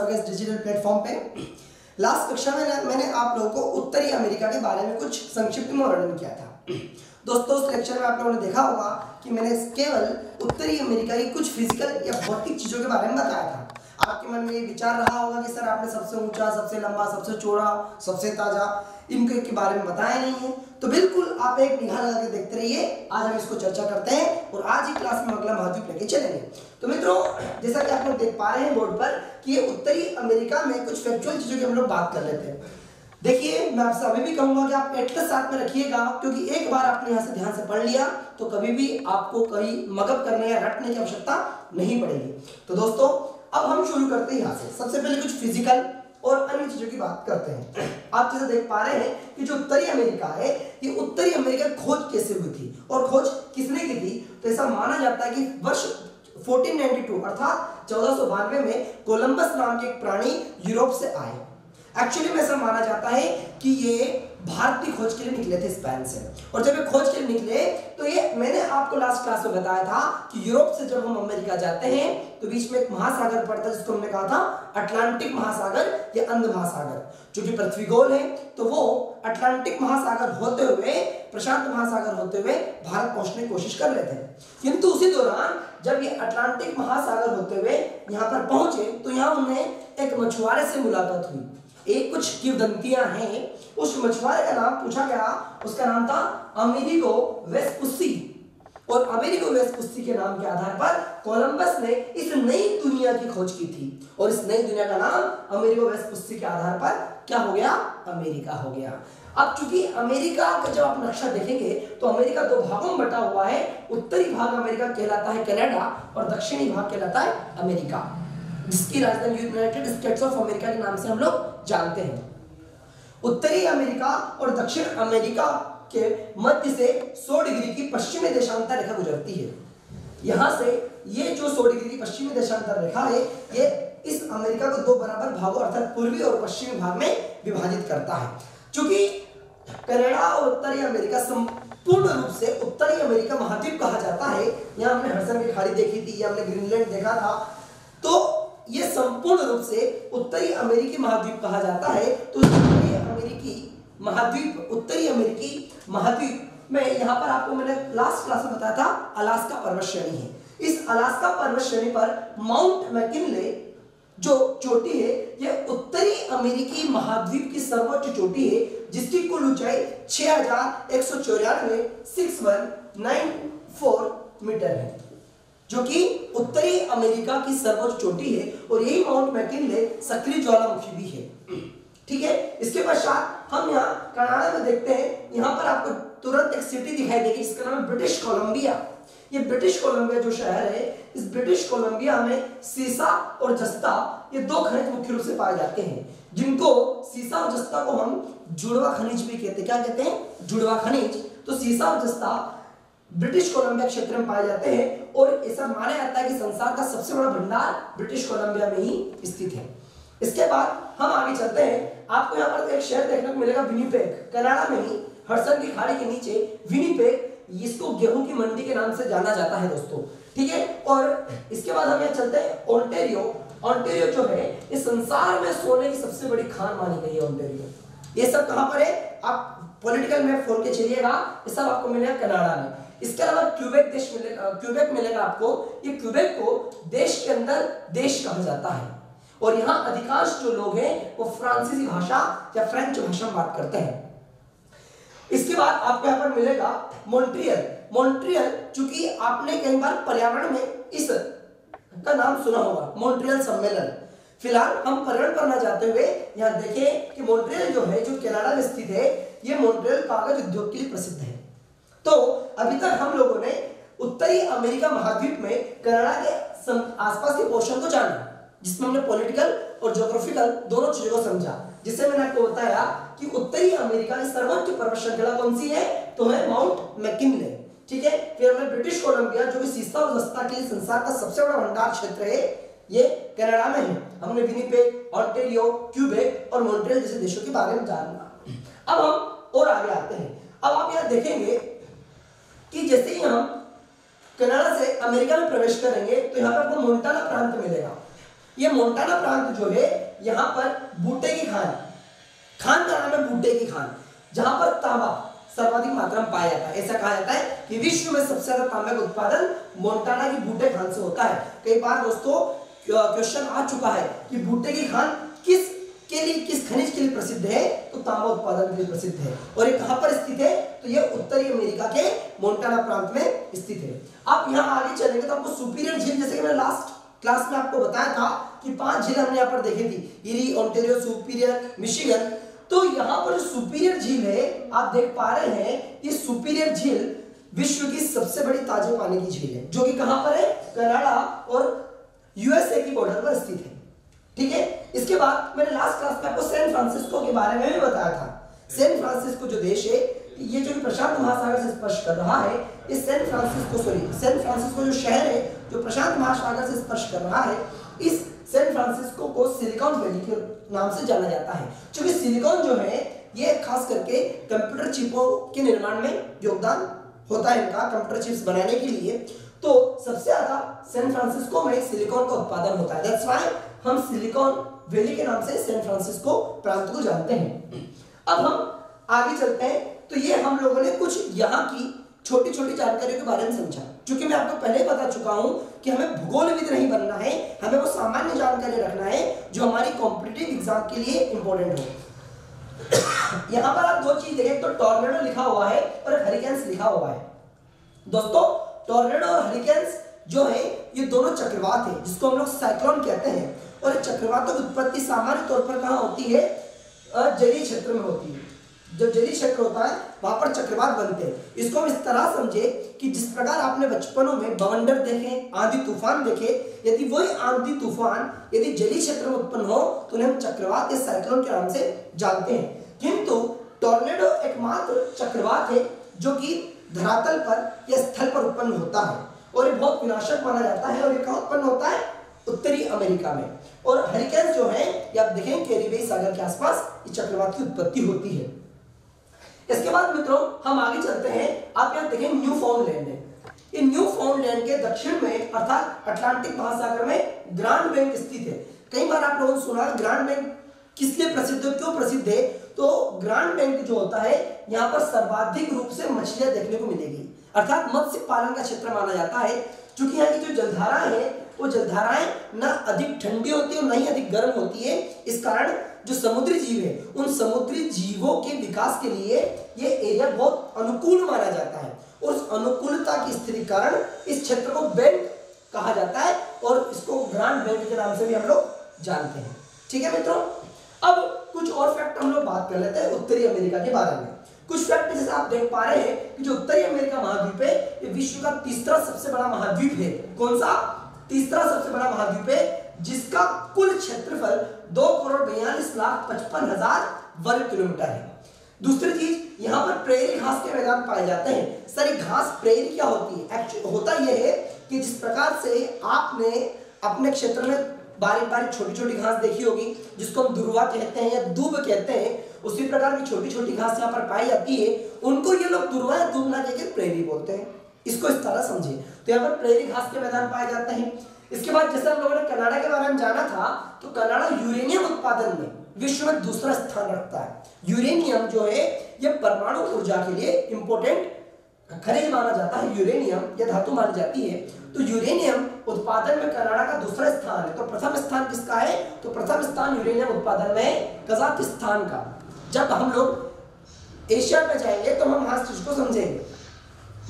स्वागत है इस डिजिटल प्लेटफॉर्म पे। लास्ट कक्षा में मैंने आप लोगों को उत्तरी अमेरिका के बारे में कुछ संक्षिप्त में वर्णन किया था। दोस्तों उस लेक्चर में आप लोगों ने देखा होगा कि मैंने केवल उत्तरी अमेरिका की कुछ फिजिकल या भौतिक चीजों के बारे में बताया था। आपके मन में ये विचार रहा होगा कि सर आपने सबसे ऊंचा, सबसे लंबा, सबसे चौड़ा, सबसे ताजा इनके के बारे में बताया नहीं है। तो बिल्कुल आप एक निगाह लगा के देखते रहिए, आज हम इसको चर्चा करते हैं और आज ही क्लास में अगला महाद्वीप लेके चलेंगे। तो मित्रों जैसा कि आप लोग देख पा रहे हैं बोर्ड पर कि ये उत्तरी अमेरिका में कुछ फैक्चुअल चीजों की हम लोग बात कर लेते हैं। देखिए मैं आपसे अभी भी कहूंगा कि आप एटलस साथ में रखिएगा, क्योंकि एक बार आपने यहाँ से ध्यान से पढ़ लिया तो कभी भी आपको कहीं मगब करने या रटने की आवश्यकता नहीं पड़ेगी। तो दोस्तों अब हम शुरू करते हैं यहाँ से। सबसे पहले कुछ फिजिकल और अन्य चीजों की बात करते हैं। आप जैसे देख पा रहे हैं कि जो उत्तरी अमेरिका है, ये उत्तरी अमेरिका खोज कैसे हुई थी और खोज किसने की थी। तो ऐसा माना जाता है कि वर्ष 1492 अर्थात 1492 में कोलंबस नाम के एक प्राणी यूरोप से आए। एक्चुअली में ऐसा माना जाता है कि ये भारत की खोज के लिए निकले थे स्पेन से, और जब ये खोज के लिए निकले तो ये मैंने आपको लास्ट क्लास में बताया था कि यूरोप से जब हम अमेरिका जाते हैं तो बीच में एक महासागर पड़ता है जिसको हमने कहा था अटलांटिक महासागर या अंध महासागर। क्योंकि पृथ्वी गोल है तो वो अटलांटिक महासागर होते हुए, प्रशांत महासागर होते हुए भारत पहुंचने की कोशिश कर रहे थे। किंतु उसी दौरान जब ये अटलांटिक महासागर होते हुए यहाँ पर पहुंचे तो यहाँ उन्हें एक मछुआरे से मुलाकात हुई। एक कुछ किंवदंतियां हैं, उस मछुआरे का नाम पूछा गया, उसका नाम था अमेरिगो वेस्पुसी, और अमेरिगो वेस्पुसी के नाम के आधार पर कोलंबस ने इस नई दुनिया की खोज की थी, और इस नई दुनिया का नाम अमेरिगो वेस्पुसी के आधार पर क्या हो गया, अमेरिका हो गया। अब चूंकि अमेरिका का जब आप नक्शा देखेंगे तो अमेरिका दो भागों में बटा हुआ है। उत्तरी भाग अमेरिका कहलाता है कनाडा और दक्षिणी भाग कहलाता है अमेरिका, जिसकी राजधानी यूनाइटेड स्टेट्स ऑफ अमेरिका के नाम से हम लोग जानते हैं। उत्तरी अमेरिका और दक्षिण अमेरिका के मध्य से 100 डिग्री की पश्चिमी देशांतर रेखा गुजरती है। यहां से ये जो 100 डिग्री की पश्चिमी देशांतर रेखा है, ये इस अमेरिका को दो बराबर भागों अर्थात पूर्वी और पश्चिमी भाग में विभाजित करता है। क्योंकि कनाडा और उत्तरी अमेरिका संपूर्ण रूप से उत्तरी अमेरिका महाद्वीप कहा जाता है। यहाँ हमने हडसन की खाड़ी देखी थी, हमने ग्रीनलैंड देखा था, तो ये संपूर्ण रूप से उत्तरी अमेरिकी महाद्वीप कहा जाता है। तो उत्तरी अमेरिकी महाद्वीप में यहाँ पर आपको मैंने लास्ट क्लास में बताया था अलास्का पर्वत श्रेणी है। इस अलास्का पर्वत श्रेणी पर माउंट मैकिनले जो चोटी है, यह उत्तरी अमेरिकी महाद्वीप की सर्वोच्च चोटी है, जिसकी कुल ऊंचाई 6194 मीटर है, जो कि उत्तरी अमेरिका की सर्वोच्च चोटी है। और यही माउंट मैकिनले सक्रिय ज्वालामुखी भी है। ठीक है, इसके पश्चात हम यहाँ कनाडा में देखते हैं। यहाँ पर आपको तुरंत एक सिटी दिखाई देगी जिसका नाम है ब्रिटिश कोलंबिया। ये ब्रिटिश कोलंबिया जो शहर है, इस ब्रिटिश कोलंबिया में सीसा और जस्ता ये दो खनिज मुख्य रूप से पाए जाते हैं, जिनको सीसा और जस्ता को हम जुड़वा खनिज भी कहते हैं। क्या कहते हैं? जुड़वा खनिज। तो सीसा और जस्ता ब्रिटिश कोलंबिया क्षेत्र में पाए जाते हैं, और ऐसा माना जाता है कि संसार का सबसे बड़ा भंडार ब्रिटिश कोलंबिया में ही स्थित है। इसके बाद हम आगे चलते हैं। आपको यहाँ पर एक शहर देखने को मिलेगा विनिपेग, कनाडा में ही हडसन की खाड़ी के नीचे विनिपेग, इसको गेहूं की मंडी के नाम से जाना जाता है दोस्तों। ठीक है, और इसके बाद हम यहाँ चलते हैं ओंटारियो। ओंटारियो जो है इस संसार में सोने की सबसे बड़ी खान मानी गई है ओंटारियो। ये सब कहां पर है? आप पॉलिटिकल मैप खोल के चलिएगा, ये सब आपको मिलेगा कनाडा में। इसके अलावा क्यूबेक देश मिलेगा, क्यूबेक मिलेगा आपको। ये क्यूबेक को देश के अंदर देश कहा जाता है, और यहाँ अधिकांश जो लोग हैं वो फ्रांसीसी भाषा या फ्रेंच भाषा में बात करते हैं। इसके बाद आपको यहाँ पर मिलेगा मॉन्ट्रियल। मॉन्ट्रियल चूंकि आपने कई बार पर्यावरण में इस का नाम सुना होगा, मॉन्ट्रियल सम्मेलन। फिलहाल हम पर्यावरण पर न जाते हुए यहाँ देखें कि मॉन्ट्रियल जो है, जो कनाडा में स्थित है, ये मॉन्ट्रियल कागज उद्योग के लिए प्रसिद्ध है। तो अभी तक हम लोगों ने उत्तरी अमेरिका महाद्वीप में कनाडा के आसपास के पोर्शन को जाना, जिसमें हमने पॉलिटिकल और ज्योग्राफिकल दोनों चीजों को समझा, जिससे मैंने आपको बताया कि उत्तरी अमेरिका की सर्वोच्च पर्वत श्रृंखला कौन सी है, तो है माउंट मैकिनले। ठीक है, फिर हमने ब्रिटिश कोलंबिया जो कि सीसा और जस्ता के लिए संसार का सबसे बड़ा भंडार क्षेत्र है, ये कनाडा में है। हमने विनिपेग, ओंटारियो, क्यूबेक और मॉन्ट्रियल जैसे देशों के बारे में जाना। अब हम और आगे आते हैं। अब आप यहाँ देखेंगे कि जैसे ही हम कनाडा से अमेरिका में प्रवेश करेंगे तो यहाँ पर आपको मोंटाना प्रांत मिलेगा। ये मोंटाना प्रांत जो है यहाँ पर बूटे की खान का नाम है बूटे की खान, जहां पर तांबा सर्वाधिक मात्रा में पाया जाता है। ऐसा कहा जाता है कि विश्व में सबसे ज्यादा तांबे का उत्पादन मोंटाना की बूटे खान से होता है। कई बार दोस्तों क्वेश्चन आ चुका है कि बूटे की खान किस खनिज के लिए प्रसिद्ध है, तो तांबा उत्पादन के लिए प्रसिद्ध है। और ये कहां पर स्थित है, तो ये उत्तरी अमेरिका के मोंटाना प्रांत में स्थित है। आप यहाँ आगे चलेंगे तो आपको सुपीरियर झील, जैसे कि मैंने लास्ट क्लास में आपको बताया था कि 5 झील हमने यहाँ पर देखी थी, इरी, ओंटारियो, सुपीरियर, मिशिगन। तो यहाँ पर जो सुपीरियर झील है आप देख पा रहे हैं, ये सुपीरियर झील विश्व की सबसे बड़ी ताजे पानी की झील है, जो कि कहां पर है, कनाडा और यूएसए की बॉर्डर पर स्थित है। ठीक है, इसके बाद मैंने लास्ट क्लास में आपको सैन फ्रांसिस्को के बारे में भी बताया था। सैन फ्रांसिस्को जो देश है, ये जो प्रशांत महासागर से स्पर्श कर रहा है, ये सैन फ्रांसिस्को जो शहर है जो प्रशांत महासागर से स्पर्श कर रहा है, इस सैन फ्रांसिस्को को सिलिकॉन वैली के नाम से जाना जाता है, क्योंकि सिलिकॉन जो है ये खास करके कंप्यूटर चिपों के निर्माण में योगदान होता है इनका, कंप्यूटर चिप्स बनाने के लिए। तो सबसे ज्यादा सैन फ्रांसिस्को में सिलिकॉन का उत्पादन होता है, दैट्स व्हाई हम सिलिकॉन वैली के नाम से सैन फ्रांसिस्को प्रांत को जानते हैं। अब हम आगे चलते हैं, तो ये हम लोगों ने कुछ यहाँ की छोटी छोटी जानकारियों के बारे में समझा। क्योंकि मैं आपको पहले ही बता चुका हूं कि हमें भूगोलविद नहीं बनना है, हमें वो सामान्य जानकारी रखना है जो हमारी कॉम्पिटिटिव एग्जाम के लिए इंपॉर्टेंट हो। यहाँ पर आप 2 चीज देखें, तो टॉर्नेडो लिखा हुआ है और हरिकेन्स लिखा हुआ है। दोस्तों टॉर्नेडो और हरिकेन्स जो है ये दोनों चक्रवात है, जिसको हम लोग साइक्लोन कहते हैं। और चक्रवातों की उत्पत्ति सामान्य तौर पर कहाँ होती है, जलीय क्षेत्र में होती है। जो जलीय क्षेत्र होता है वहां पर चक्रवात बनते हैं। इसको हम इस तरह समझे कि जिस प्रकार आपने बचपनों में बवंडर देखे, आंधी तूफान देखे, यदि वही आंधी तूफान यदि जलीय क्षेत्र में उत्पन्न हो तो उन्हें हम चक्रवात या साइक्लोन के नाम से जानते हैं। किंतु टॉर्नेडो एकमात्र चक्रवात है जो कि धरातल पर या स्थल पर उत्पन्न होता है और ये बहुत विनाशक माना जाता है। और ये कहाँ उत्पन्न होता है, उत्तरी अमेरिका में। और हरिकेन जो है ये आप देखें कैरिबियाई सागर के आसपास इस चक्रवात की उत्पत्ति होती है। इसके बाद मित्रों हम आगे चलते हैं, आप यहाँ देखें न्यूफाउंडलैंड है। ये न्यूफाउंडलैंड के दक्षिण में अर्थात अटलांटिक महासागर में ग्रांड बैंक स्थित है। कई बार आप लोगों ने सुना ग्रांड बैंक किस लिए प्रसिद्ध है, क्यों प्रसिद्ध है, तो ग्रांड बैंक जो होता है यहाँ पर सर्वाधिक रूप से मछलियां देखने को मिलेगी, अर्थात मत्स्य पालन का क्षेत्र माना जाता है। क्योंकि यहाँ की जो जलधाराएं है वो जलधाराएं ना अधिक ठंडी होती है और ना ही अधिक गर्म होती है। इस कारण जो समुद्री जीव है उन समुद्री जीवों के विकास के लिए ये एरिया बहुत अनुकूल माना जाता है। और उस अनुकूलता की स्थिति कारण इस क्षेत्र को बैंक कहा जाता है और इसको ग्रांड बैंक के नाम से भी हम लोग जानते हैं। ठीक है मित्रों, अब कुछ और फैक्ट हम लोग बात कर लेते हैं उत्तरी अमेरिका के बारे में। कुछ फैक्ट जैसे आप देख पा रहे हैं कि जो उत्तरी अमेरिका महाद्वीप है ये विश्व का तीसरा सबसे बड़ा महाद्वीप है। कौन सा, तीसरा सबसे बड़ा महाद्वीप है, जिसका कुल क्षेत्रफल 2,42,55,000 वर्ग किलोमीटर है। दूसरी चीज यहाँ पर प्रेरी घास के मैदान पाए जाते हैं। सर घास प्रेरी क्या होती है, एक्चुअली होता यह है कि जिस प्रकार से आपने अपने क्षेत्र में बारीक बारीक छोटी छोटी घास देखी होगी जिसको हम दुर्वा कहते हैं या दूब कहते हैं, उसी प्रकार की छोटी छोटी घास यहाँ पर पाई जाती है। उनको ये लोग दुर्वा या दूब ना कहकर प्रेरी बोलते हैं। इसको इस तरह समझिए। तो यहाँ पर प्रेरी घास के मैदान पाए जाते हैं। इसके बाद जैसे हम लोगों ने कनाडा के बारे में जाना था, तो कनाडा यूरेनियम उत्पादन में विश्व में दूसरा स्थान रखता है। यूरेनियम जो है ये परमाणु ऊर्जा के लिए इंपॉर्टेंट खनिज माना जाता है, यूरेनियम या धातु मानी जाती है। तो यूरेनियम उत्पादन में कनाडा का दूसरा स्थान है। तो प्रथम स्थान किसका है, तो प्रथम स्थान यूरेनियम उत्पादन में कजाकिस्तान का। जब हम लोग एशिया में जाएंगे तो हम वहां चीज को समझेंगे।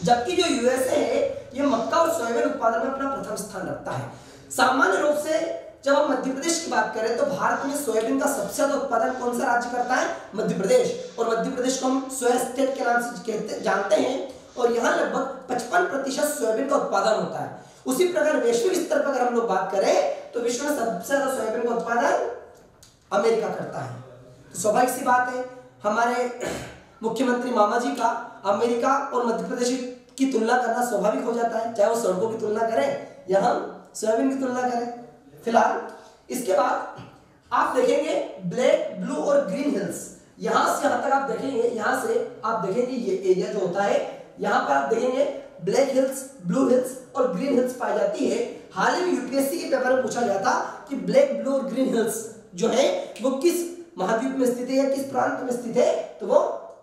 जबकि जो यूएसए है ये मक्का और सोयाबीन उत्पादन में अपना प्रथम स्थान रखता है। सामान्य रूप से जब हम मध्य प्रदेश की बात करें तो भारत में सोयाबीन का सबसे ज्यादा उत्पादन कौन सा राज्य करता है, मध्य प्रदेश। और मध्य प्रदेश को हम सोया स्टेट के नाम से जानते हैं। और यहाँ लगभग 55% सोयाबीन का उत्पादन होता है। उसी प्रकार वैश्विक स्तर पर अगर हम लोग बात करें तो विश्व में सबसे ज्यादा सोयाबीन का उत्पादन अमेरिका करता है। तो स्वाभाविक सी बात है, हमारे मुख्यमंत्री मामा जी का अमेरिका और मध्य प्रदेश की तुलना करना स्वाभाविक हो जाता है, चाहे वो सड़कों की तुलना करें या हम सोयाबीन की तुलना करें। फिलहाल इसके बाद आप देखेंगे ब्लैक, ब्लू और ग्रीन हिल्स। यहां से यहां तक आप देखेंगे, यहां से आप देखेंगे ये एरिया जो होता है, यहां पर आप देखेंगे ब्लैक हिल्स, ब्लू हिल्स और ग्रीन हिल्स पाई जाती है। हाल ही में यूपीएससी के पेपर में पूछा गया था कि ब्लैक, ब्लू और ग्रीन हिल्स जो है वो किस महाद्वीप में स्थित है या किस प्रांत में स्थित है, तो वो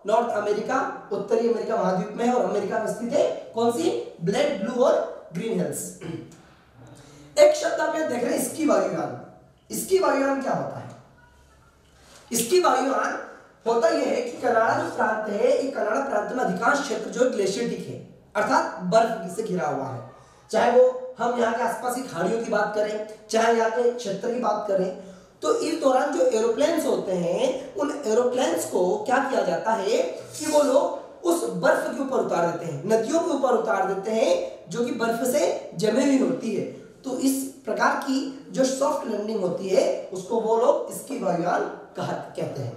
नॉर्थ अमेरिका, उत्तरी अमेरिका महाद्वीप में है और अमेरिका में स्थित है। कौन सी? ब्लैक, ब्लू और ग्रीन हिल्स। एक शब्द आप यहां देख रहे हैं, स्की वायुयान। स्की वायुयान क्या होता है? स्की वायुयान होता यह है कि कनाडा जो प्रांत है, ये कनाडा प्रांत में अधिकांश क्षेत्र जो ग्लेशियरिक है, अर्थात बर्फ से घिरा हुआ है। चाहे वो हम यहाँ के आसपास की खाड़ियों की बात करें, चाहे यहाँ के क्षेत्र की बात करें, तो इस दौरान जो एरोप्लेन्स होते हैं, उन एरोप्लेन्स को क्या किया जाता है कि वो लोग उस बर्फ के ऊपर उतार देते हैं, नदियों के ऊपर उतार देते हैं जो कि बर्फ से जमी हुई होती है। तो इस प्रकार की जो सॉफ्ट लैंडिंग होती है उसको वो लोग स्की वायुयान कहते हैं।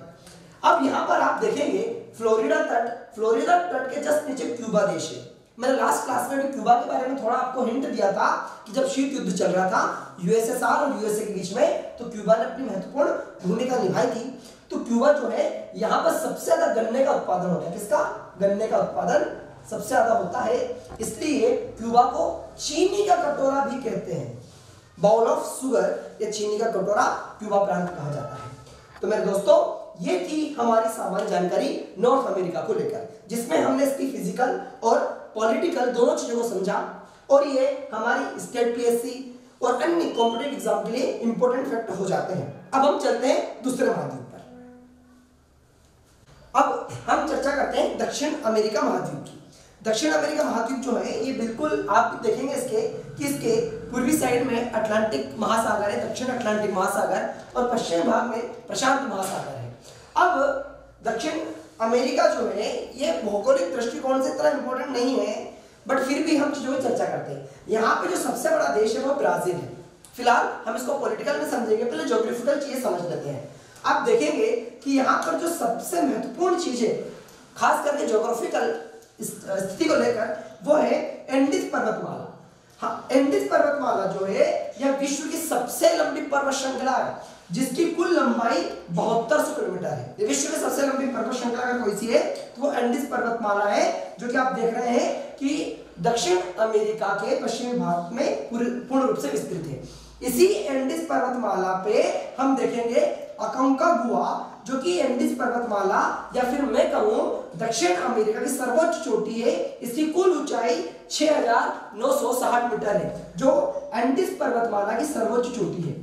अब यहाँ पर आप देखेंगे फ्लोरिडा तट के जस्ट नीचे क्यूबा देश है। मैंने लास्ट क्लास में भी क्यूबा के बारे में थोड़ा आपको हिंट दिया था कि जब शीत युद्ध चल रहा था यूएसएसआर और यूएसए के बीच में, तो क्यूबा ने अपनी महत्वपूर्ण भूमिका निभाई थी। तो क्यूबा जो है यहाँ पर सबसे ज्यादा गन्ने का उत्पादन होता है। किसका? गन्ने का उत्पादन सबसे ज्यादा होता है, इसलिए क्यूबा को चीनी का कटोरा भी कहते हैं। बाउल ऑफ शुगर या चीनी का कटोरा क्यूबा प्रांत कहा जाता है। तो मेरे दोस्तों, ये थी हमारी सामान्य जानकारी नॉर्थ अमेरिका को लेकर, जिसमें हमने इसकी फिजिकल और पॉलिटिकल दोनों चीजों को समझा, और ये हमारी स्टेट पीएससी और अन्य कॉम्पिटिटिव एग्जाम के लिए इंपॉर्टेंट फैक्ट हो जाते हैं। अब हम चलते हैं दूसरे महाद्वीप पर। अब हम चर्चा करते हैं दक्षिण अमेरिका महाद्वीप की। दक्षिण अमेरिका महाद्वीप जो है ये बिल्कुल आप देखेंगे इसके कि इसके पूर्वी साइड में अटलांटिक महासागर है, दक्षिण अटलांटिक महासागर, और पश्चिम भाग में प्रशांत महासागर है। अब दक्षिण अमेरिका जो है ये भौगोलिक दृष्टिकोण से इतना इंपॉर्टेंट नहीं है, बट फिर भी हम चीजों की चर्चा करते हैं। यहाँ पे जो सबसे बड़ा देश है वो ब्राजील है। फिलहाल हम इसको पॉलिटिकल में समझेंगे, पहले ज्योग्राफिकल चीजें समझ लेते हैं। आप देखेंगे कि यहाँ पर जो सबसे महत्वपूर्ण चीज है, खास करके ज्योग्राफिकल स्थिति को लेकर, वो है एंडीज पर्वतमाला। हाँ, एंडीज पर्वतमाला जो है यह विश्व की सबसे लंबी पर्वत श्रृंखला है, जिसकी कुल लंबाई 7200 किलोमीटर है। ये विश्व की सबसे लंबी पर्वत श्रृंखला अगर कोई सी है तो वो एंडीज पर्वतमाला है, जो कि आप देख रहे हैं कि दक्षिण अमेरिका के पश्चिमी भाग में पूर्ण रूप से विस्तृत है। इसी एंडीज पर्वतमाला पे हम देखेंगे अकोंकागुआ, जो कि एंडीज पर्वतमाला या फिर मैं कहूं दक्षिण अमेरिका की सर्वोच्च चोटी है। इसकी कुल ऊंचाई 6960 मीटर है, जो एंडीज पर्वतमाला की सर्वोच्च चोटी है।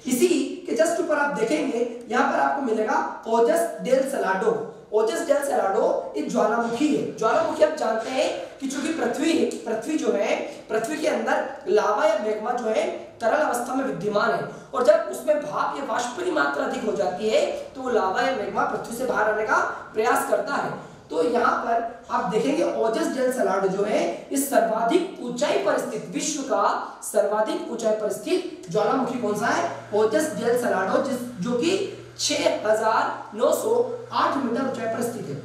इसी के जस्ट ऊपर आप देखेंगे, यहाँ पर आपको मिलेगा ओजस डेल सलाडो। ओजस डेल सलाडो एक ज्वालामुखी है। ज्वालामुखी आप जानते हैं कि चूंकि पृथ्वी जो है, पृथ्वी के अंदर लावा या मैग्मा जो है तरल अवस्था में विद्यमान है, और जब उसमें भाप या वाष्प की मात्रा अधिक हो जाती है तो वो लावा या मैग्मा पृथ्वी से बाहर आने का प्रयास करता है। तो यहाँ पर आप देखेंगे ओजस डेल सलाडो जो है इस सर्वाधिक ऊंचाई पर स्थित, विश्व का सर्वाधिक ऊंचाई पर स्थित ज्वालामुखी कौन सा है? ओजस डेल सलाडो, जो कि 6908 मीटर ऊंचाई पर स्थित है।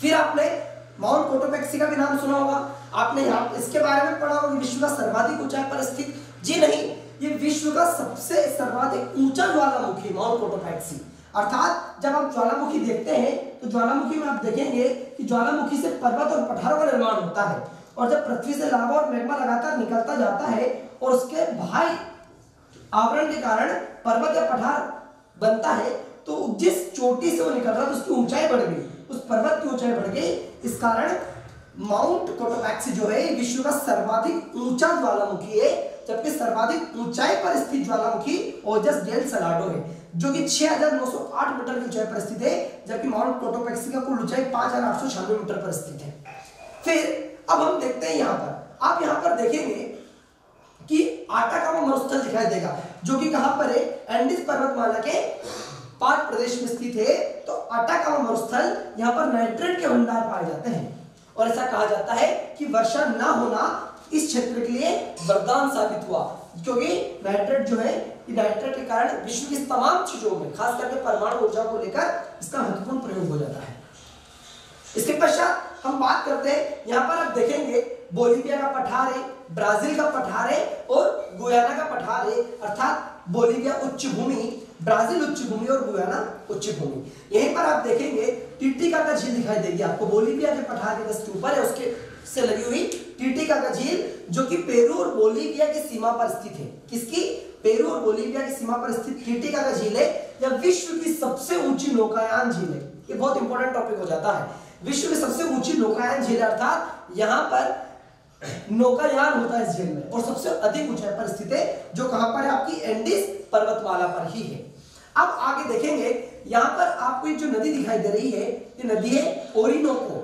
फिर आपने माउंट कोटोपेक्सी का भी नाम सुना होगा, आपने यहाँ इसके बारे में पढ़ा होगा, विश्व का सर्वाधिक ऊंचाई पर स्थित। जी नहीं, ये विश्व का सबसे सर्वाधिक ऊंचा ज्वालामुखी माउंट कोटोपेक्सी। अर्थात जब आप ज्वालामुखी देखते हैं तो ज्वालामुखी में आप देखेंगे कि ज्वालामुखी से पर्वत और पठारों का निर्माण होता है, और जब पृथ्वी से लावा और मैग्मा लगातार निकलता जाता है और उसके बाह्य आवरण के कारण पर्वत या पठार बनता है, तो जिस चोटी से वो निकल रहा था उसकी ऊंचाई बढ़ गई, उस पर्वत की ऊंचाई बढ़ गई। इस कारण माउंट कोटोपेक्सी जो है विश्व का सर्वाधिक ऊंचा ज्वालामुखी है, जबकि सर्वाधिक ऊंचाई पर स्थित ज्वालामुखी ओजस डेल सलाडो है, जो कि 6908 मीटर की ऊंचाई पर स्थित है, जबकि माउंट कोटोपेक्सी का कुल ऊंचाई 5896 मीटर पर स्थित है। फिर अब हम देखते हैं यहाँ पर, आप यहाँ पर देखेंगे कि आटाकामा मरुस्थल दिखाई देगा, जो कि कहां पर है? एंडीज पर्वतमाला के पाक प्रदेश में स्थित है। तो आटाकामा मरुस्थल, यहाँ पर नाइट्रेट के भंडार पाए जाते हैं, और ऐसा कहा जाता है कि वर्षा ना होना इस क्षेत्र के लिए वरदान साबित हुआ, क्योंकि नाइट्रेट जो है, नाइट्रेट के कारण विश्व की तमाम चीजों में, खास करके परमाणु ऊर्जा को लेकर इसका महत्वपूर्ण प्रयोग हो जाता है। इसके पश्चात हम बात करते हैं, यहाँ पर आप देखेंगे बोलिविया का पठार है, ब्राजील का पठार है और गुयाना का पठार है। अर्थात बोलिविया उच्च भूमि, ब्राजील उच्च भूमि और गुयाना उच्च भूमि। यहीं पर आप देखेंगे टिटिकाका झील दिखाई देगी आपको, बोलिविया के पठार के जस्ट ऊपर है, उसके से लगी हुई टिटिकाका झील, जो कि पेरू और बोलीविया की सीमा पर स्थित है। किसकी? पेरू और बोलीविया की सीमा पर स्थित टिटिकाका झील है यह विश्व की सबसे ऊंची नौकायान झील है। ये बहुत इंपॉर्टेंट टॉपिक हो जाता है। विश्व की सबसे ऊंची नौकायान झील अर्थात यहाँ पर नौकायान होता है इस झील में, और सबसे अधिक ऊंचाई पर स्थित है, जो कहां पर है? आपकी एंडीज पर्वतमाला पर ही है। अब आगे देखेंगे, यहां पर आपको ये जो नदी दिखाई दे रही है, ये नदी है ओरिनोको।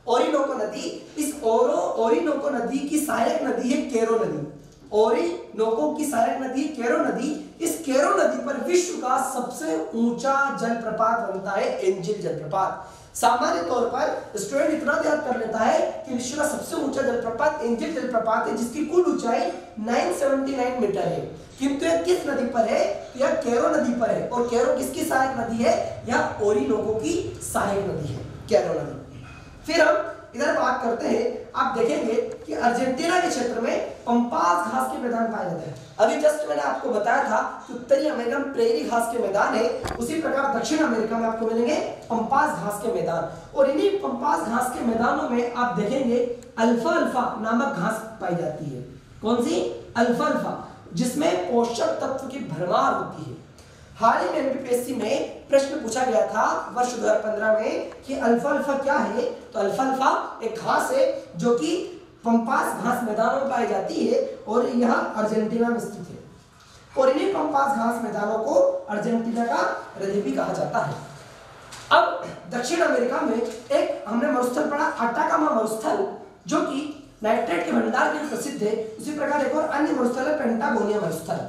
ओरिनोको नदी, इस ओरिनोको नदी की सहायक नदी है केरो नदी। ओरिनोको की सहायक नदी केरो नदी। इस केरो नदी पर विश्व का सबसे ऊंचा जलप्रपात बनता है एंजिल जलप्रपात। सामान्य तौर पर स्टूडेंट इतना याद कर लेता है कि विश्व का सबसे ऊंचा जलप्रपात एंजिल जलप्रपात है, जिसकी कुल ऊंचाई 979 मीटर है। किंतु यह किस नदी पर है? यह केरो नदी पर है। और केरो किसकी सहायक नदी है? यह ओरिनोको की सहायक नदी है, केरो नदी। फिर हम इधर बात करते हैं, आप देखेंगे कि अर्जेंटीना के क्षेत्र में पंपास घास के मैदान पाए जाते हैं। अभी जस्ट मैंने आपको बताया था कि उत्तरी अमेरिका में प्रेरी घास के मैदान है, उसी प्रकार दक्षिण अमेरिका में आपको मिलेंगे पंपास घास के मैदान। और इन्हीं पंपास घास के मैदानों में आप देखेंगे अल्फा अल्फा नामक घास पाई जाती है। कौन सी? अल्फा अल्फा, जिसमें पोषक तत्व की भरमार होती है। हाल ही में एमपीएससी में प्रश्न पूछा गया था वर्ष 2015 में कि अल्फा अल्फा क्या है? तो अल्फा अल्फा एक घास है जो कि पंपास घास मैदानों में पाई जाती है, और यह अर्जेंटीना में स्थित है। और इन्हीं पंपास घास मैदानों को अर्जेंटीना का हृदय भी कहा जाता है। अब दक्षिण अमेरिका में एक हमने मरुस्थल पढ़ा, अटाकामा मरुस्थल, जो कि नाइट्रेट के भंडार के लिए प्रसिद्ध है। उसी प्रकार एक और अन्य मरुस्थल है पेंटागोनिया मरुस्थल।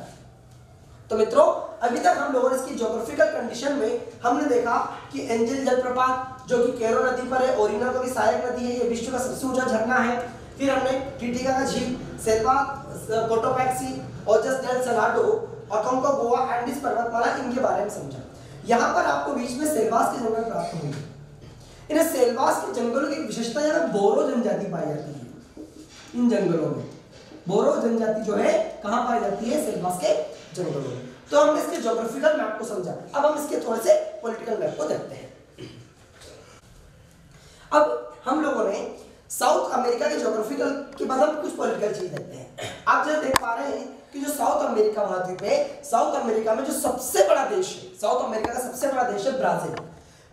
तो मित्रों, अभी तक हम लोगों ने इसकी ज्योग्राफिकल कंडीशन में हमने देखा कि एंजिल जलप्रपात जो कि केरो नदी पर है, ओरिनोको की सहायक नदी है, ये विश्व का सबसे ऊंचा झरना है। फिर हमने टिटिकाका झील, सेल्वा कोटोपैक्सी, ओजस डेल सलाडो, अकोंकागुआ, एंडीज पर्वतमाला, इनके बारे में समझा। यहाँ पर आपको बीच में सेल्वास के जंगल प्राप्त होंगे। इन सेल्वास के जंगलों की विशेषता यहाँ में बोरो जनजाति पाई जाती है। इन जंगलों में बोरो जनजाति जो है कहाँ पाई जाती है? सेल्वास के जंगलों में। तो हमने इसके ज्योग्राफिकल मैप को समझा। अब हम इसके थोड़े से पॉलिटिकल मैप को देखते हैं। अब हम लोगों ने साउथ अमेरिका के ज्योग्राफिकल के बाद हम कुछ पॉलिटिकल चीज देखते हैं। आप जैसे देख पा रहे हैं कि जो साउथ अमेरिका महाद्वीप है, साउथ अमेरिका में जो सबसे बड़ा देश है, साउथ अमेरिका का सबसे बड़ा देश है ब्राजील।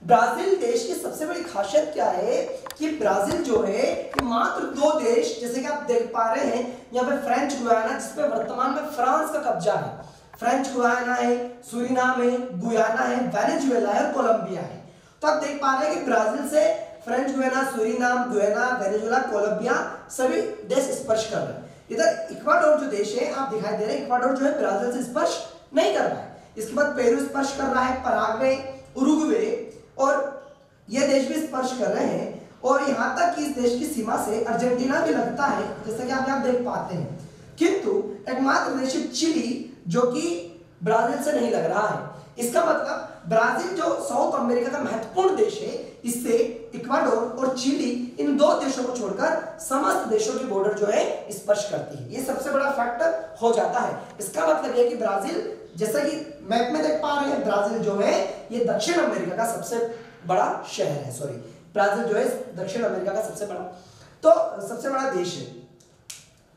ब्राजील देश की सबसे बड़ी खासियत क्या है कि ब्राजील जो है कि मात्र 2 देश, जैसे कि आप देख पा रहे हैं यहाँ पे फ्रेंच गुयाना, जिसपे वर्तमान में फ्रांस का कब्जा है। फ्रेंच गुयाना है, सुरीनाम है, गुयाना है, वेनेजुएला है और कोलंबिया है। तो आप देख पा रहे हैं कि ब्राजील से French Guiana, Suriname, Guyana, Venezuela, Colombia सभी देश स्पर्श कर रहे हैं। इधर इक्वाडोर जो देश है आप दिखाई दे रहे हैं, इक्वाडोर जो है ब्राजील से स्पर्श नहीं कर रहा है। इसके बाद पेरू स्पर्श कर रहा है, पराग्वे, उरुग्वे और ये देश भी स्पर्श कर रहे हैं। और यहाँ तक कि इस देश की सीमा से अर्जेंटीना भी लगता है, जैसा कि आप यहाँ देख पाते हैं। किंतु एकमात्र देश चिली जो कि ब्राजील से नहीं लग रहा है। इसका मतलब ब्राजील जो साउथ अमेरिका का महत्वपूर्ण देश है, इससे इक्वाडोर और चिली इन 2 देशों को छोड़कर समस्त देशों की बॉर्डर जो है स्पर्श करती है। ये सबसे बड़ा फैक्टर हो जाता है। इसका मतलब यह कि ब्राजील, जैसा कि मैप में देख पा रहे हैं, ब्राजील जो है ये दक्षिण अमेरिका का सबसे बड़ा शहर है। सॉरी, ब्राजील जो है दक्षिण अमेरिका का सबसे बड़ा देश है।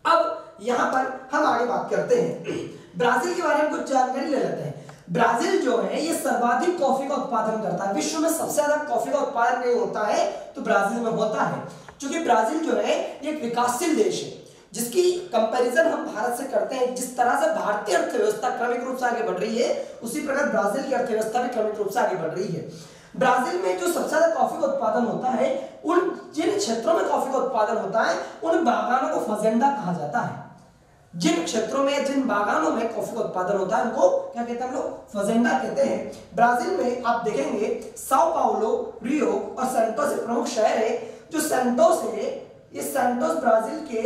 अब यहां पर हम आगे बात करते हैं, ब्राजील के बारे में कुछ जानकारी ले लेते हैं। ब्राजील जो है ये सर्वाधिक कॉफी का उत्पादन करता है। विश्व में सबसे ज्यादा कॉफी का उत्पादन नहीं होता है तो ब्राजील में होता है, क्योंकि ब्राजील जो है ये एक विकासशील देश है, जिसकी कंपैरिजन हम भारत से करते हैं। जिस तरह से भारतीय अर्थव्यवस्था क्रमिक रूप से आगे बढ़ रही है, उसी प्रकार ब्राजील की अर्थव्यवस्था भी क्रमिक रूप से आगे बढ़ रही है। ब्राजील में जो सबसे ज्यादा कॉफी का उत्पादन होता है, उन जिन क्षेत्रों में कॉफी का उत्पादन होता है उन बागानों को फजेंडा कहा जाता है। जिन क्षेत्रों में, जिन बागानों में कॉफी का उत्पादन होता है उनको क्या कहते हैं? हम लोग फजेंडा कहते हैं। ब्राजील में आप देखेंगे साओ पाउलो, रियो और सैंटोस प्रमुख शहर है। जो सैंटोस है, ये सैंटोस ब्राजील के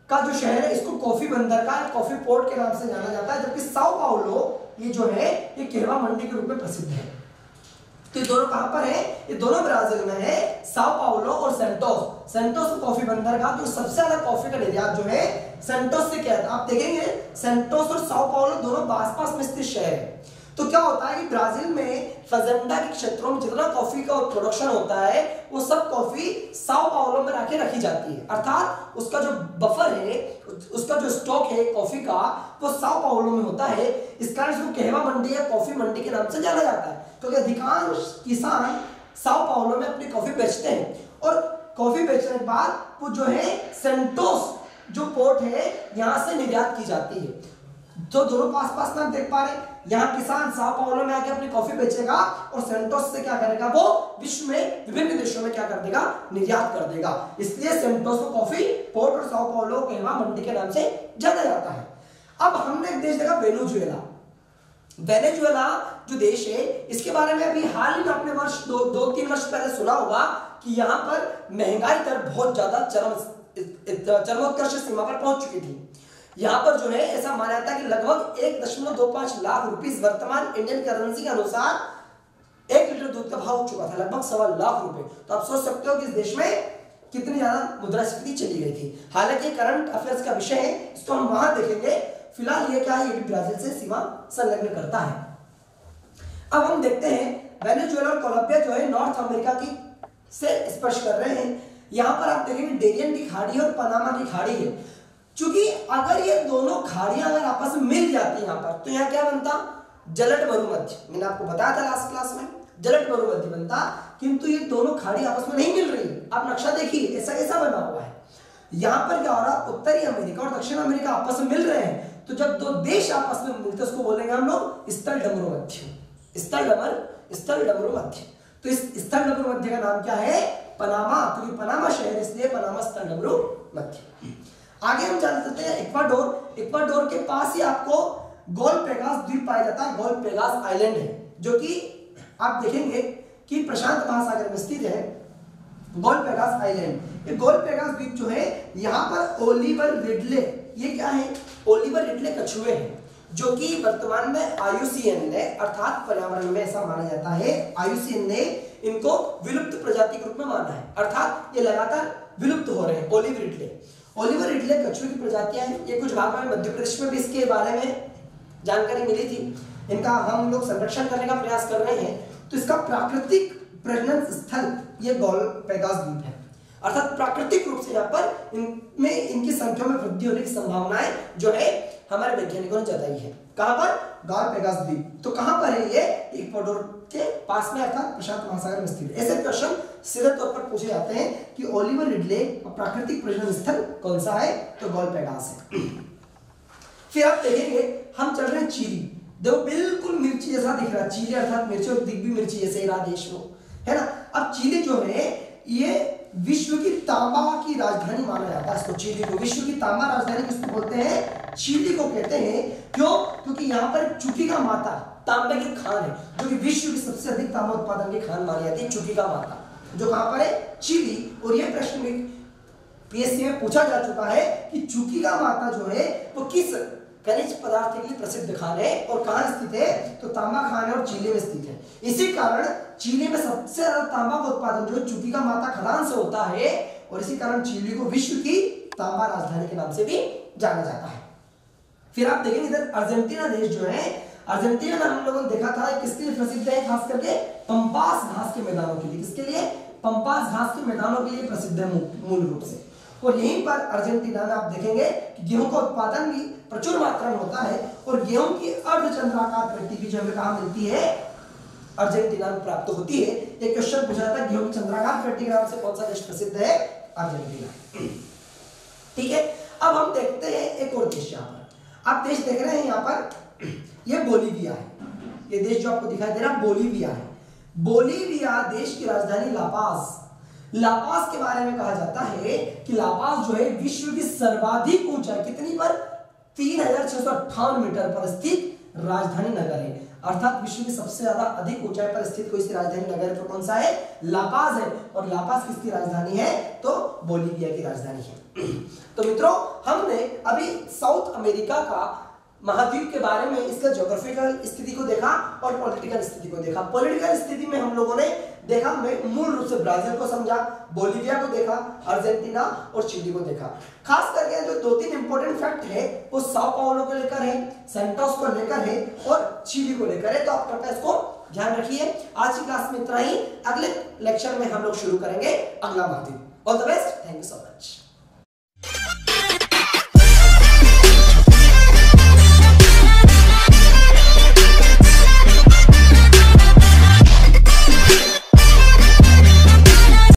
का जो शहर है, इसको कॉफी बंदर का, कॉफी पोर्ट के नाम से जाना जाता है। जबकि साओ पाउलो ये जो है ये कहवा मंडी के रूप में प्रसिद्ध है। तो ये दोनों कहां पर है? ये दोनों ब्राजील में है, साओ पाउलो और सैंटोस। सैंटोस कॉफी बंदर का जो सबसे ज्यादा कॉफी का निर्यात जो है सैंटोस से किया था। आप देखेंगे सैंटोस और साओ पाउलो दोनों आसपास में स्थित शहर है। तो क्या होता है कि ब्राजील में फजेंडा के क्षेत्रों में जितना कॉफी का प्रोडक्शन होता है वो सब कॉफी साओ पाउलो में आके रखी जाती है, अर्थात उसका जो बफर है, उसका जो स्टॉक है कॉफी का वो साओ पाउलो में होता है। इस कारण इसको कहवा मंडी या कॉफी मंडी के नाम से जाना जाता है, क्योंकि अधिकांश किसान साओ पाउलो में अपनी कॉफी बेचते हैं और कॉफी बेचने के बाद वो जो है सेंटोस जो पोर्ट है यहाँ से निर्यात की जाती है। तो दोनों पास पास ना देख पा रहे, यहाँ किसान साओ पाउलो में आके अपनी कॉफी बेचेगा और सेंटोस से क्या करेगा, वो विश्व में विभिन्न देशों में क्या कर देगा, निर्यात कर देगा। इसलिए सेंटोस को कॉफी पोर्ट और साओ पाउलो कहवा मंडी के नाम से जाना जाता है। अब हमने एक देश देखा वेनेजुएला। वेनेजुएला जो देश है इसके बारे में अभी हाल ही में अपने वर्ष 2-3 वर्ष पहले सुना होगा कि यहाँ पर महंगाई दर बहुत ज्यादा चरमोत्कर्ष सीमा पर पहुंच चुकी थी। यहाँ पर जो है ऐसा माना जाता है कि लगभग 1.25 लाख रुपीस वर्तमान इंडियन करेंसी के अनुसार 1 लीटर दूध का भाव हो चुका था, लगभग 1.25 लाख रुपए। तो आप सोच सकते हो कि इस देश में कितनी ज्यादा मुद्रास्फीति चली गई थी। हालांकि करंट अफेयर्स का विषय है, इसको हम वहां देखेंगे। फिलहाल ये क्या है, ये भी ब्राजील से सीमा संलग्न करता है। अब हम देखते हैं वेनेजुएला और कोलंबिया जो है नॉर्थ अमेरिका की से स्पर्श कर रहे हैं। यहाँ पर आप देखेंगे डेरियन की खाड़ी और पनामा की खाड़ी है। चूंकि अगर ये दोनों खाड़ियां अगर आपस में मिल जाती हैं यहाँ पर, तो यहाँ क्या बनता, जलट मरुमध्य। मैंने आपको बताया था लास्ट क्लास में जलट मरुमध्य बनता, किंतु ये दोनों खाड़ी आपस में नहीं मिल रही। आप नक्शा देखिए ऐसा कैसा बना हुआ है। यहाँ पर क्या हो रहा, उत्तरी अमेरिका और दक्षिण अमेरिका आपस में मिल रहे हैं, तो जब दो देश आपस में मिलते हैं उसको बोलेंगे हम लोग स्थल डमरू मध्य। स्थल डमरू मध्य। तो इस स्थल डमरू मध्य का नाम क्या है, पनामा, क्योंकि पनामा शहर इसलिए पनामा स्थल डमरू मध्य। आगे हम चल सकते हैं इक्वाडोर। इक्वाडोर के पास ही आपको गोलपेगास द्वीप पाया जाता है। गोलपेगास आइलैंड है जो कि आप देखेंगे कि प्रशांत महासागर में स्थित है। गोलपेगास आइलैंड, ये गोलपेगास द्वीप जो है यहाँ पर ओलिवर रिडले, ये क्या है, ओलिवर रिडले कछुए हैं जो कि वर्तमान में IUCN ने अर्थात पर्यावरण में ऐसा माना जाता है, IUCN ने इनको विलुप्त प्रजाति के रूप में माना है, अर्थात ये लगातार विलुप्त हो रहे हैं। ओलिवर रिडले कछुए की प्रजातियां हैं। ये कुछ भाग में मध्य प्रदेश में भी इसके बारे में जानकारी मिली थी। इनका हम लोग संरक्षण करने का प्रयास कर रहे हैं। तो इसका प्राकृतिक प्रजनन स्थल ये गोलपेगास द्वीप है, अर्थात प्राकृतिक रूप से यहाँ पर इनमें इनकी संख्या में वृद्धि होने की संभावनाएं जो है हमारे वैज्ञानिकों ने जताई है। कहां पर, गोलपेगास द्वीप। तो कहां पर है ये, इक्वाडोर के पास में अर्थात प्रशांत महासागर में स्थित है। ऐसे प्रश्न सीधे तौर पर पूछे जाते हैं कि ओलिवर रिडले का प्राकृतिक प्रजनन स्थल कौन सा है, तो गोलपेगास है। फिर आप देखेंगे हम चल रहे हैं चिली। देखो बिल्कुल मिर्ची जैसा दिख रहा है, चिली अर्थात मिर्ची और दिख भी मिर्ची जैसे ही रहा देश वो, है ना। अब चिली जो है ये विश्व की तांबा की राजधानी माना जाता है इसको, चिली को विश्व की तांबा राजधानी किसको बोलते हैं, चिली को कहते हैं। क्यों, क्योंकि यहाँ पर चुकी का माता तांबे की खान है जो कि विश्व की सबसे अधिक तांबा उत्पादन की खान मानी जाती है, चुकी का माता, जो कहां पर है, चिली। और यह प्रश्न भी पीएससी में पूछा जा चुका है कि चुकी का माता जो है वो किस खनिज पदार्थ के लिए प्रसिद्ध खान है और कहां स्थित है, तो तांबा खान है और चिली में स्थित है। इसी कारण चिली में सबसे ज्यादा तांबा का उत्पादन जो चुकी का माता खदान से होता है और इसी कारण चिली को विश्व की तांबा राजधानी के नाम से भी जाना जाता है। फिर आप देखेंगे इधर अर्जेंटीना देश जो है, अर्जेंटीना में हम लोगों ने देखा था किसके लिए प्रसिद्ध है, खास करके पंपास घास के मैदानों के लिए। किसके लिए, पंपास घास के मैदानों के लिए प्रसिद्ध है मूल रूप से। और यहीं पर अर्जेंटीना में आप देखेंगे कि गेहूं का उत्पादन भी प्रचुर मात्रा में होता है और गेहूं की अर्धचंद्राकार पेटी भी जो हमें कहां मिलती है, अर्जेंटीना में प्राप्त होती है। एक क्वेश्चन पूछा था गेहूं की चंद्राकार पेटी के नाम से कौन सा देश प्रसिद्ध है, अर्जेंटीना। ठीक है, अब हम देखते हैं एक और देश। यहाँ पर आप देश देख रहे हैं, यहाँ पर ये बोलीविया है। ये देश जो आपको दिखाई दे रहा है बोलीविया है। बोलीविया देश की राजधानी लापाज। लापाज के बारे में कहा जाता है कि लापाज जो है विश्व की सर्वाधिक ऊंचाई कितनी पर, 3658 मीटर पर स्थित राजधानी नगर है, अर्थात विश्व की सबसे ज्यादा अधिक ऊंचाई पर स्थित कोई सी राजधानी नगर तो कौन सा है, लापाज है। और लापाज किसकी राजधानी है, तो बोलीविया की राजधानी है। तो मित्रों हमने अभी साउथ अमेरिका का महाद्वीप के बारे में इसका ज्योग्राफिकल स्थिति को देखा और पॉलिटिकल स्थिति को देखा। पॉलिटिकल स्थिति में हम लोगों ने देखा, मैं मूल रूप से ब्राजील को समझा, बोलीविया को देखा, अर्जेंटीना और चिली को देखा। खास करके जो 2-3 इंपॉर्टेंट फैक्ट है वो साओ पाउलो को लेकर है, सेंटोस को लेकर है और चिली को लेकर है, तो आप कृपया इसको ध्यान रखिए। आज की क्लास में इतना ही, अगले लेक्चर में हम लोग शुरू करेंगे अगला महाद्वीप। All the best, thank you so much.